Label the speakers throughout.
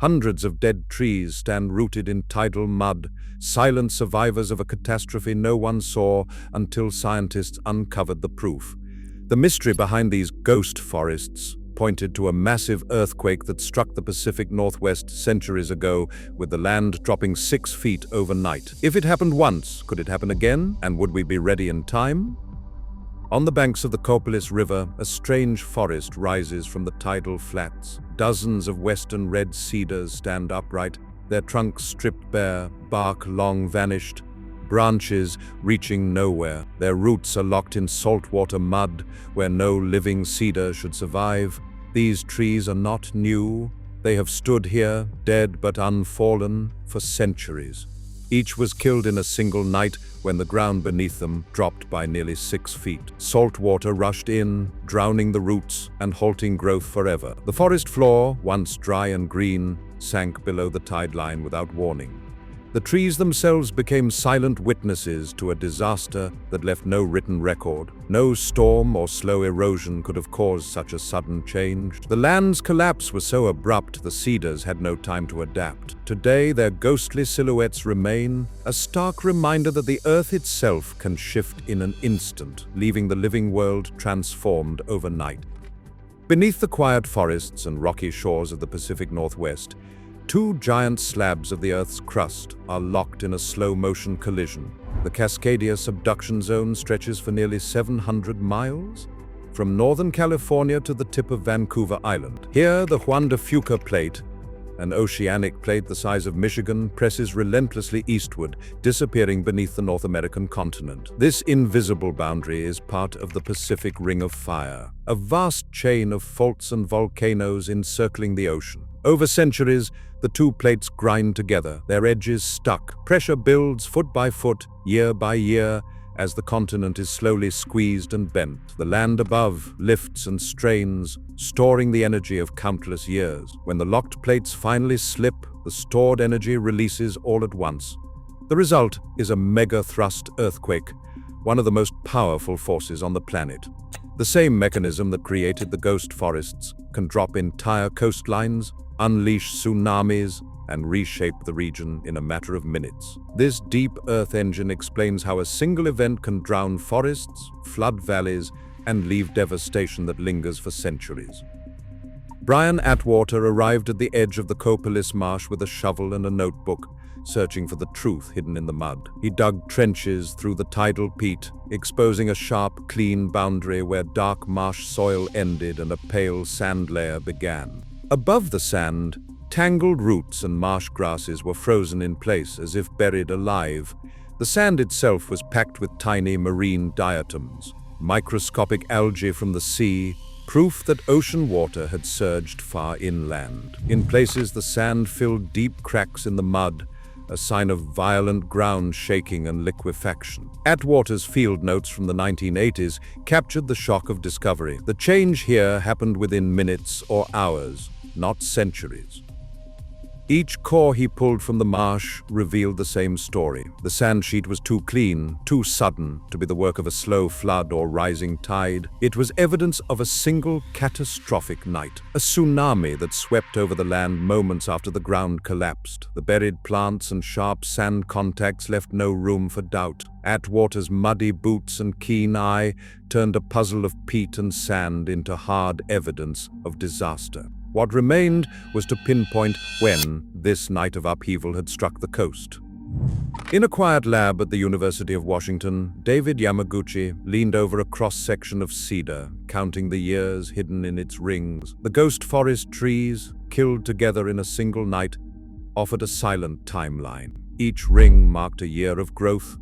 Speaker 1: Hundreds of dead trees stand rooted in tidal mud, silent survivors of a catastrophe no one saw until scientists uncovered the proof. The mystery behind these ghost forests pointed to a massive earthquake that struck the Pacific Northwest centuries ago, with the land dropping 6 feet overnight. If it happened once, could it happen again? And would we be ready in time? On the banks of the Copalis River, a strange forest rises from the tidal flats. Dozens of western red cedars stand upright, their trunks stripped bare, bark long vanished, branches reaching nowhere. Their roots are locked in saltwater mud where no living cedar should survive. These trees are not new. They have stood here, dead but unfallen, for centuries. Each was killed in a single night when the ground beneath them dropped by nearly 6 feet. Salt water rushed in, drowning the roots and halting growth forever. The forest floor, once dry and green, sank below the tide line without warning. The trees themselves became silent witnesses to a disaster that left no written record. No storm or slow erosion could have caused such a sudden change. The land's collapse was so abrupt the cedars had no time to adapt. Today, their ghostly silhouettes remain, a stark reminder that the earth itself can shift in an instant, leaving the living world transformed overnight. Beneath the quiet forests and rocky shores of the Pacific Northwest, 2 giant slabs of the Earth's crust are locked in a slow-motion collision. The Cascadia Subduction Zone stretches for nearly 700 miles, from northern California to the tip of Vancouver Island. Here, the Juan de Fuca Plate, an oceanic plate the size of Michigan, presses relentlessly eastward, disappearing beneath the North American continent. This invisible boundary is part of the Pacific Ring of Fire, a vast chain of faults and volcanoes encircling the ocean. Over centuries, the 2 plates grind together, their edges stuck. Pressure builds foot by foot, year by year, as the continent is slowly squeezed and bent. The land above lifts and strains, storing the energy of countless years. When the locked plates finally slip, the stored energy releases all at once. The result is a mega-thrust earthquake, one of the most powerful forces on the planet. The same mechanism that created the ghost forests can drop entire coastlines, unleash tsunamis, and reshape the region in a matter of minutes. This deep earth engine explains how a single event can drown forests, flood valleys, and leave devastation that lingers for centuries. Brian Atwater arrived at the edge of the Copalis Marsh with a shovel and a notebook, searching for the truth hidden in the mud. He dug trenches through the tidal peat, exposing a sharp, clean boundary where dark marsh soil ended and a pale sand layer began. Above the sand, tangled roots and marsh grasses were frozen in place as if buried alive. The sand itself was packed with tiny marine diatoms, microscopic algae from the sea, proof that ocean water had surged far inland. In places, the sand filled deep cracks in the mud, a sign of violent ground shaking and liquefaction. Atwater's field notes from the 1980s captured the shock of discovery. The change here happened within minutes or hours, not centuries. Each core he pulled from the marsh revealed the same story. The sand sheet was too clean, too sudden to be the work of a slow flood or rising tide. It was evidence of a single catastrophic night, a tsunami that swept over the land moments after the ground collapsed. The buried plants and sharp sand contacts left no room for doubt. Atwater's muddy boots and keen eye turned a puzzle of peat and sand into hard evidence of disaster. What remained was to pinpoint when this night of upheaval had struck the coast. In a quiet lab at the University of Washington, David Yamaguchi leaned over a cross-section of cedar, counting the years hidden in its rings. The ghost forest trees, killed together in a single night, offered a silent timeline. Each ring marked a year of growth,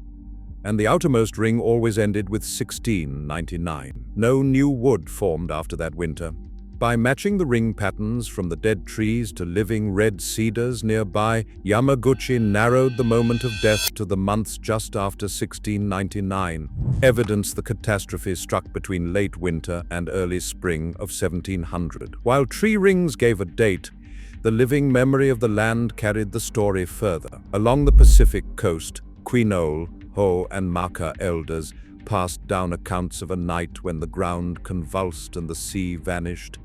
Speaker 1: and the outermost ring always ended with 1699. No new wood formed after that winter. By matching the ring patterns from the dead trees to living red cedars nearby, Yamaguchi narrowed the moment of death to the months just after 1699, evidence the catastrophe struck between late winter and early spring of 1700. While tree rings gave a date, the living memory of the land carried the story further. Along the Pacific coast, Quinault, Ho, and Maka elders passed down accounts of a night when the ground convulsed and the sea vanished,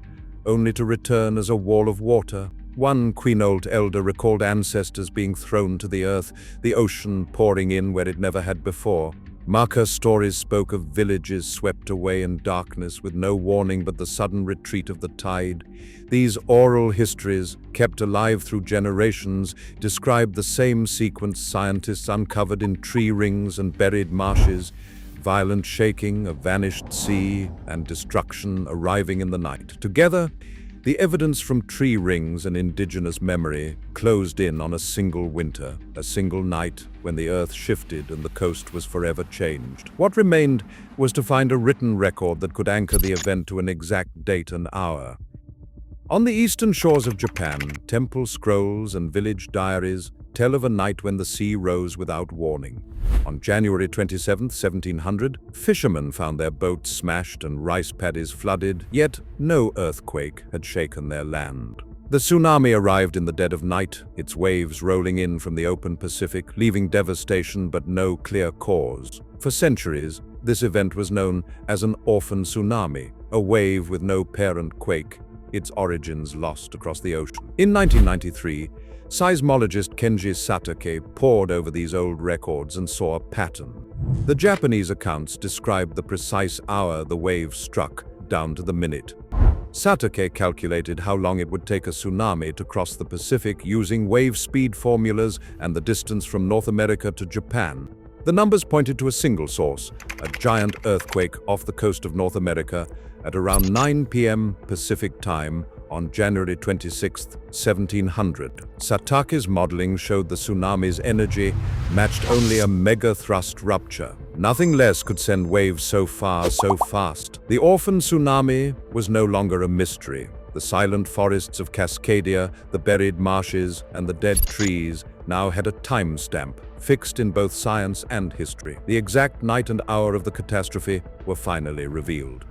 Speaker 1: only to return as a wall of water, One Quinault elder recalled ancestors being thrown to the earth, the ocean pouring in where it never had before. Maka stories spoke of villages swept away in darkness with no warning but the sudden retreat of the tide. These oral histories, kept alive through generations, described the same sequence scientists uncovered in tree rings and buried marshes: violent shaking, a vanished sea, and destruction arriving in the night. Together, the evidence from tree rings and indigenous memory closed in on a single winter, a single night when the earth shifted and the coast was forever changed. What remained was to find a written record that could anchor the event to an exact date and hour. On the eastern shores of Japan, temple scrolls and village diaries tell of a night when the sea rose without warning. On January 27, 1700, fishermen found their boats smashed and rice paddies flooded, yet no earthquake had shaken their land. The tsunami arrived in the dead of night, its waves rolling in from the open Pacific, leaving devastation but no clear cause. For centuries, this event was known as an orphan tsunami, a wave with no parent quake, its origins lost across the ocean. In 1993, seismologist Kenji Satake pored over these old records and saw a pattern. The Japanese accounts described the precise hour the wave struck, down to the minute. Satake calculated how long it would take a tsunami to cross the Pacific using wave speed formulas and the distance from North America to Japan. The numbers pointed to a single source, a giant earthquake off the coast of North America at around 9 p.m. Pacific time on January 26, 1700. Satake's modeling showed the tsunami's energy matched only a mega-thrust rupture. Nothing less could send waves so far, so fast. The orphan tsunami was no longer a mystery. The silent forests of Cascadia, the buried marshes, and the dead trees now had a timestamp, fixed in both science and history. The exact night and hour of the catastrophe were finally revealed.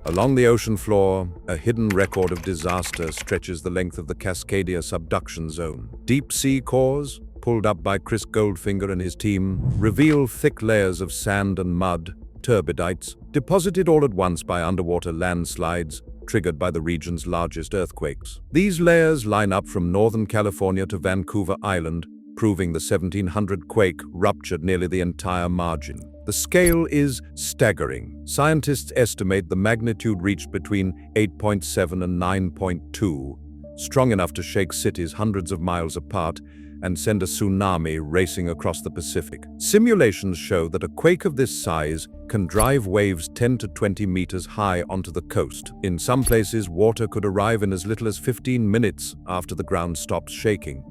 Speaker 1: Along the ocean floor, a hidden record of disaster stretches the length of the Cascadia subduction zone. Deep sea cores, pulled up by Chris Goldfinger and his team, reveal thick layers of sand and mud, turbidites, deposited all at once by underwater landslides, triggered by the region's largest earthquakes. These layers line up from Northern California to Vancouver Island, proving the 1700 quake ruptured nearly the entire margin. The scale is staggering. Scientists estimate the magnitude reached between 8.7 and 9.2, strong enough to shake cities hundreds of miles apart and send a tsunami racing across the Pacific. Simulations show that a quake of this size can drive waves 10 to 20 meters high onto the coast. In some places, water could arrive in as little as 15 minutes after the ground stops shaking.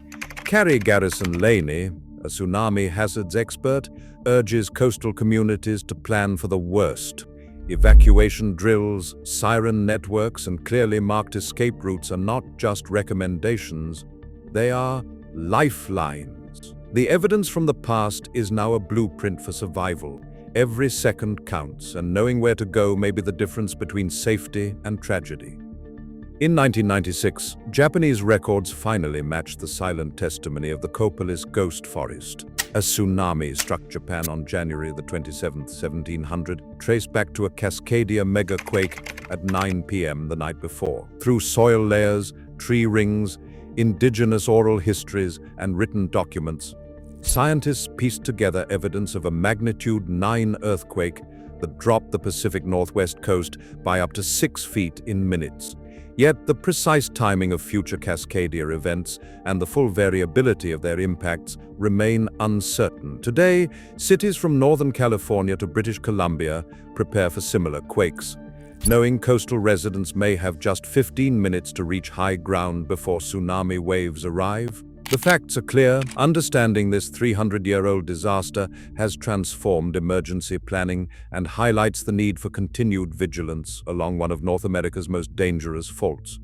Speaker 1: Carrie Garrison Laney, a tsunami hazards expert, urges coastal communities to plan for the worst. Evacuation drills, siren networks, and clearly marked escape routes are not just recommendations, they are lifelines. The evidence from the past is now a blueprint for survival. Every second counts, and knowing where to go may be the difference between safety and tragedy. In 1996, Japanese records finally matched the silent testimony of the Kopalis ghost forest. A tsunami struck Japan on January the 27th, 1700, traced back to a Cascadia Megaquake at 9 p.m. the night before. Through soil layers, tree rings, indigenous oral histories, and written documents, scientists pieced together evidence of a magnitude 9 earthquake that dropped the Pacific Northwest coast by up to 6 feet in minutes. Yet the precise timing of future Cascadia events and the full variability of their impacts remain uncertain. Today, cities from Northern California to British Columbia prepare for similar quakes, knowing coastal residents may have just 15 minutes to reach high ground before tsunami waves arrive. The facts are clear. Understanding this 300-year-old disaster has transformed emergency planning and highlights the need for continued vigilance along one of North America's most dangerous faults.